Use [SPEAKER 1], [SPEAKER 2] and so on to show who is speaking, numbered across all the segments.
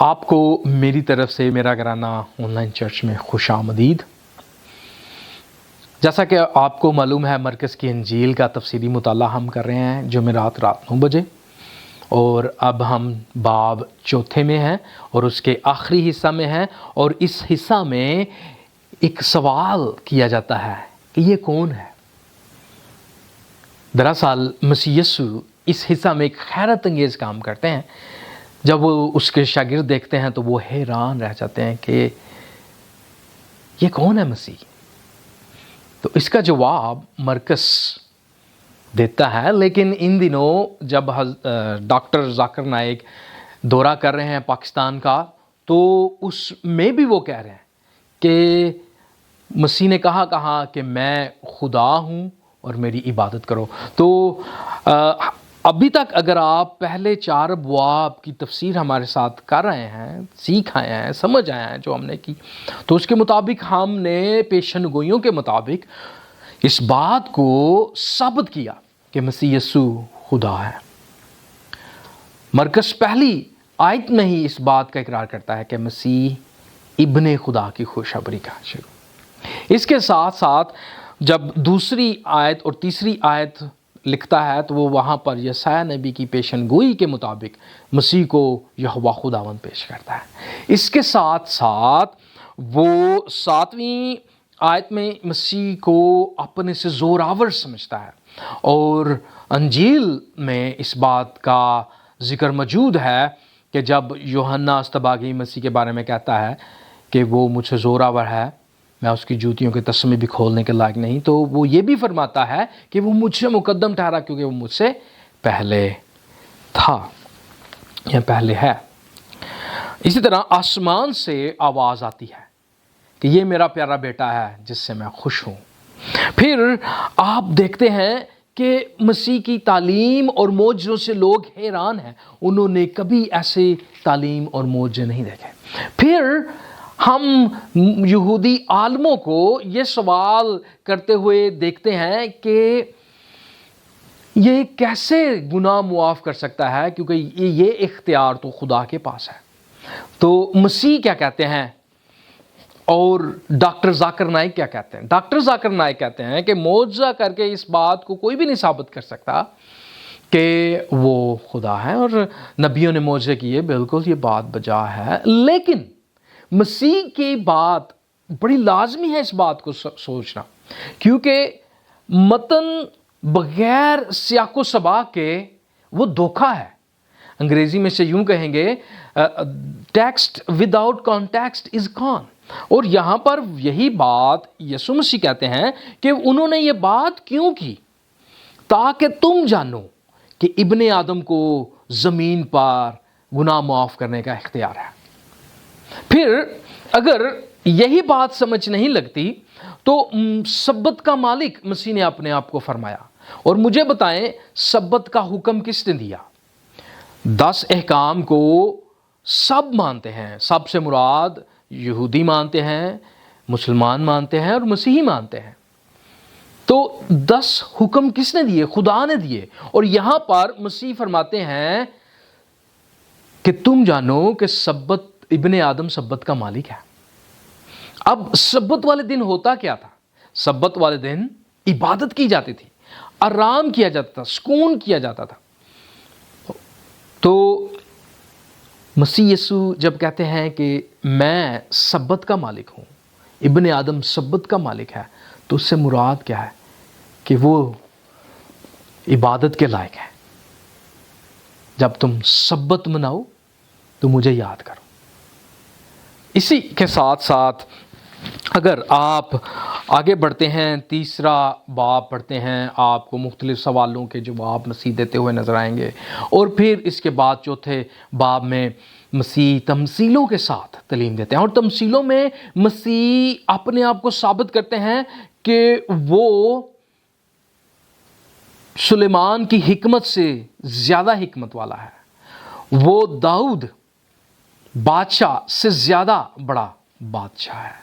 [SPEAKER 1] آپ کو میری طرف سے میرا گھرانہ آن لائن چرچ میں خوش آمدید۔ جیسا کہ آپ کو معلوم ہے، مرکز کی انجیل کا تفصیلی مطالعہ ہم کر رہے ہیں جمعرات رات 9 بجے، اور اب ہم باب 4 میں ہیں اور اس کے آخری حصہ میں ہیں، اور اس حصہ میں ایک سوال کیا جاتا ہے کہ یہ کون ہے؟ دراصل مسیح یسوع اس حصہ میں ایک حیرت انگیز کام کرتے ہیں۔ جب وہ اس کے شاگرد دیکھتے ہیں تو وہ حیران رہ جاتے ہیں کہ یہ کون ہے مسیح؟ تو اس کا جواب مرکز دیتا ہے، لیکن ان دنوں جب ڈاکٹر ذاکر نائک دورہ کر رہے ہیں پاکستان کا، تو اس میں بھی وہ کہہ رہے ہیں کہ مسیح نے کہا کہ میں خدا ہوں اور میری عبادت کرو۔ تو ابھی تک اگر آپ پہلے 4 ابواب کی تفسیر ہمارے ساتھ کر رہے ہیں، سیکھ آئے ہیں، سمجھ آئے ہیں جو ہم نے کی، تو اس کے مطابق ہم نے پیشن گوئیوں کے مطابق اس بات کو ثابت کیا کہ مسیح یسوع خدا ہے۔ مرکز پہلی آیت میں ہی اس بات کا اقرار کرتا ہے کہ مسیح ابن خدا کی خوشخبری کا شروع۔ اس کے ساتھ ساتھ جب دوسری آیت اور تیسری آیت لکھتا ہے تو وہ وہاں پر یسایہ نبی کی پیشن گوئی کے مطابق مسیح کو یہوہ خداوند پیش کرتا ہے۔ اس کے ساتھ ساتھ وہ 7ویں آیت میں مسیح کو اپنے سے زوراور سمجھتا ہے، اور انجیل میں اس بات کا ذکر موجود ہے کہ جب یوحنا استباغی مسیح کے بارے میں کہتا ہے کہ وہ مجھ سے زوراور ہے، میں اس کی جوتیوں کے تسمے بھی کھولنے کے لائق نہیں، تو وہ یہ بھی فرماتا ہے کہ وہ مجھ سے مقدم ٹھہرا کیونکہ وہ مجھ سے پہلے تھا یا پہلے ہے۔ اسی طرح آسمان سے آواز آتی ہے کہ یہ میرا پیارا بیٹا ہے جس سے میں خوش ہوں۔ پھر آپ دیکھتے ہیں کہ مسیح کی تعلیم اور معجزوں سے لوگ حیران ہیں، انہوں نے کبھی ایسے تعلیم اور معجزے نہیں دیکھے۔ پھر ہم یہودی عالموں کو یہ سوال کرتے ہوئے دیکھتے ہیں کہ یہ کیسے گناہ معاف کر سکتا ہے، کیونکہ یہ اختیار تو خدا کے پاس ہے۔ تو مسیح کیا کہتے ہیں اور ڈاکٹر ذاکر نائک کیا کہتے ہیں؟ ڈاکٹر ذاکر نائک کہتے ہیں کہ معجزہ کر کے اس بات کو کوئی بھی نہیں ثابت کر سکتا کہ وہ خدا ہے، اور نبیوں نے معجزے کیے، بالکل یہ بات بجا ہے، لیکن مسیح کی بات بڑی لازمی ہے اس بات کو سوچنا، کیونکہ متن بغیر سیاق و سباق کے وہ دھوکہ ہے۔ انگریزی میں سے یوں کہیں گے ٹیکسٹ وداؤٹ کانٹیکسٹ از کان، اور یہاں پر یہی بات یسوع مسیح کہتے ہیں کہ انہوں نے یہ بات کیوں کی؟ تاکہ تم جانو کہ ابن آدم کو زمین پر گناہ معاف کرنے کا اختیار ہے۔ پھر اگر یہی بات سمجھ نہیں لگتی تو سبت کا مالک مسیح نے اپنے آپ کو فرمایا، اور مجھے بتائیں سبت کا حکم کس نے دیا؟ 10 احکام کو سب مانتے ہیں، سب سے مراد یہودی مانتے ہیں، مسلمان مانتے ہیں اور مسیحی مانتے ہیں۔ تو 10 حکم کس نے دیے؟ خدا نے دیے، اور یہاں پر مسیح فرماتے ہیں کہ تم جانو کہ سبت ابن آدم سبت کا مالک ہے۔ اب سبت والے دن ہوتا کیا تھا؟ سبت والے دن عبادت کی جاتی تھی، آرام کیا جاتا تھا، سکون کیا جاتا تھا۔ تو مسیح یسوع جب کہتے ہیں کہ میں سبت کا مالک ہوں، ابن آدم سبت کا مالک ہے، تو اس سے مراد کیا ہے؟ کہ وہ عبادت کے لائق ہے۔ جب تم سبت مناؤ تو مجھے یاد کرو۔ اسی کے ساتھ ساتھ اگر آپ آگے بڑھتے ہیں، تیسرا باب پڑھتے ہیں، آپ کو مختلف سوالوں کے جواب مسیح دیتے ہوئے نظر آئیں گے، اور پھر اس کے بعد 4 باب میں مسیح تمثیلوں کے ساتھ تعلیم دیتے ہیں، اور تمثیلوں میں مسیح اپنے آپ کو ثابت کرتے ہیں کہ وہ سلیمان کی حکمت سے زیادہ حکمت والا ہے، وہ داؤد بادشاہ سے زیادہ بڑا بادشاہ ہے۔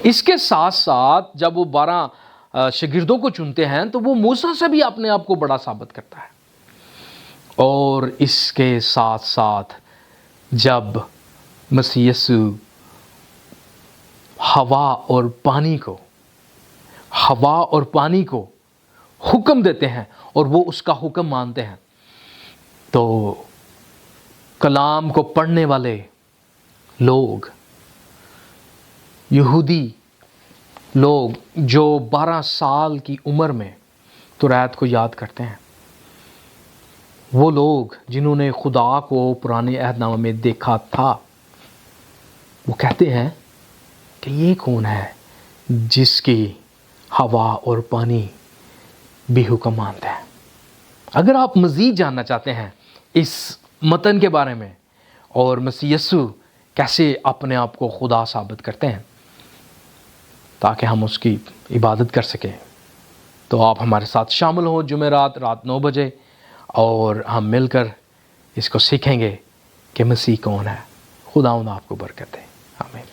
[SPEAKER 1] اس کے ساتھ ساتھ جب وہ 12 شاگردوں کو چنتے ہیں تو وہ موسیٰ سے بھی اپنے آپ کو بڑا ثابت کرتا ہے، اور اس کے ساتھ ساتھ جب مسیح یسوع ہوا اور پانی کو حکم دیتے ہیں اور وہ اس کا حکم مانتے ہیں، تو کلام کو پڑھنے والے لوگ، یہودی لوگ جو 12 سال کی عمر میں توریت کو یاد کرتے ہیں، وہ لوگ جنہوں نے خدا کو پرانے عہد نامہ میں دیکھا تھا، وہ کہتے ہیں کہ یہ کون ہے جس کی ہوا اور پانی بھی حکم مانتے ہیں۔ اگر آپ مزید جاننا چاہتے ہیں اس متن کے بارے میں اور مسیح یسوع کیسے اپنے آپ کو خدا ثابت کرتے ہیں تاکہ ہم اس کی عبادت کر سکیں، تو آپ ہمارے ساتھ شامل ہوں جمعرات رات 9 بجے، اور ہم مل کر اس کو سیکھیں گے کہ مسیح کون ہے۔ خداوند آپ کو برکت دے۔ آمین۔